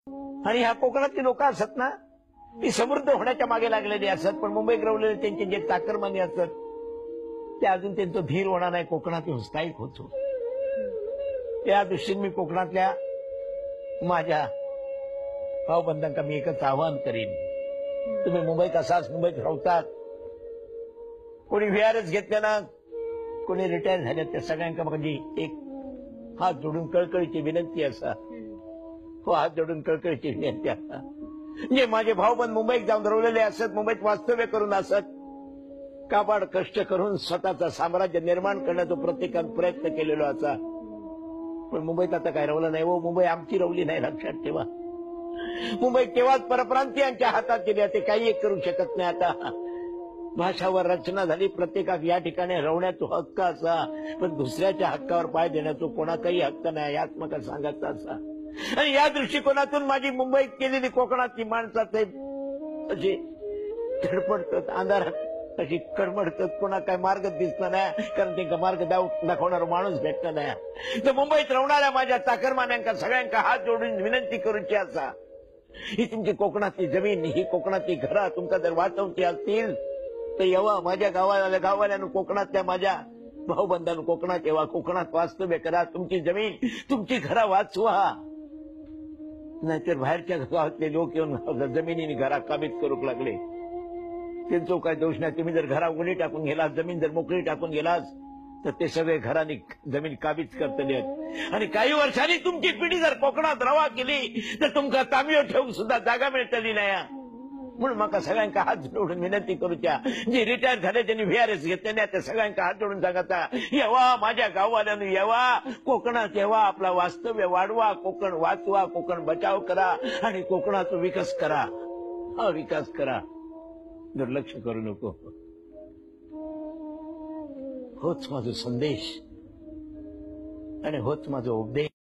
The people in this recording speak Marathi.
आणि ह्या कोकणातली लोक असत ना, ती समृद्ध होण्याच्या मागे लागलेली असत, पण मुंबईत रवलेले त्यांचे जे चाकरमानी असत ते अजून त्यांचं धीर होणार नाही, कोकणात येऊन स्थायिक होतो. त्या दृष्टीने मी कोकणातल्या माझ्या भावबंधांना मी एकच आवाहन करीन, तुम्ही मुंबईत असाच, मुंबईत राहतात, कोणी व्हीआरएस घेतले ना, कोणी रिटायर झाले, त्या सगळ्यांना माझी एक हात जोडून कळकळीची विनंती असा, हो हात जोडून कळकळीची विनंती असा, जे माझे भाऊबंद मुंबईत जाऊन रवलेले असत, मुंबईत वास्तव्य करून असत, काबाड कष्ट करून स्वतःचा साम्राज्य निर्माण करण्याचा प्रत्येकाने प्रयत्न केलेला असा, पण मुंबईत आता काय रवलं नाही. हो, मुंबई आमची रवली नाही, लक्षात ठेवा. मुंबई केव्हाच परप्रांतीयांच्या हातात गेली, ते काही एक करू शकत नाही. आता भाषावर रचना झाली, प्रत्येकाक या ठिकाणी रवण्याचा हक्क असा, पण दुसऱ्याच्या हक्कावर पाय देण्याचा कोणाचाही हक्क नाही, यात मग सांगायचं असा. आणि या दृष्टिकोनातून माझी मुंबईत केलेली कोकणातली माणसाचे अशी धडपडतात, अंधारात अशी कडमडतात, कोणा काय मार्ग दिसत नाही, कारण त्यांना मार्ग दाखवणारा माणूस भेटत नाही. तर मुंबईत राहणाऱ्या माझ्या चाकरमान्यांका सगळ्यांका हात जोडून विनंती करूची असा, ही तुमची कोकणातली जमीन, ही कोकणातली घरं तुमका जर वाचवची असतील तर येवा माझ्या गावाल्यानं, कोकणातल्या माझ्या भाऊबंधांनो कोकणात येवा, कोकणात वास्तव्य करा, तुमची जमीन तुमची घरं वाचवा. नाहीतर बाहेरच्या गावातले लोक येऊन जमिनीने घरा काबीज करूक लागले, त्यांचं काय दोष नाही. तुम्ही जर घरा उघडी टाकून गेलास, जमीन जर मोकळी टाकून गेलास, तर ते सगळे घराने जमीन काबीज करतले. आणि काही वर्षांनी तुमची पिढी जर कोकणात रवा केली तर तुमका तांबीवर ठेवून सुद्धा जागा मिळतली नाही. म्हणून मका सगळ्यांका हात जोडून विनंती करूच्या, जे रिटायर झाले त्यांनी व्हीआरएस घेतले नाही, त्या सगळ्यांका हात जोडून सांगायचा, येवा माझ्या गाववाल्यांनो, येवा कोकणात, येवा आपला वास्तव्य वाढवा, कोकण वाचवा, कोकण बचाव करा आणि कोकणाचा विकास करा. हा विकास करा, दुर्लक्ष करू नको. होच माझा संदेश आणि होच माझा उपदेश.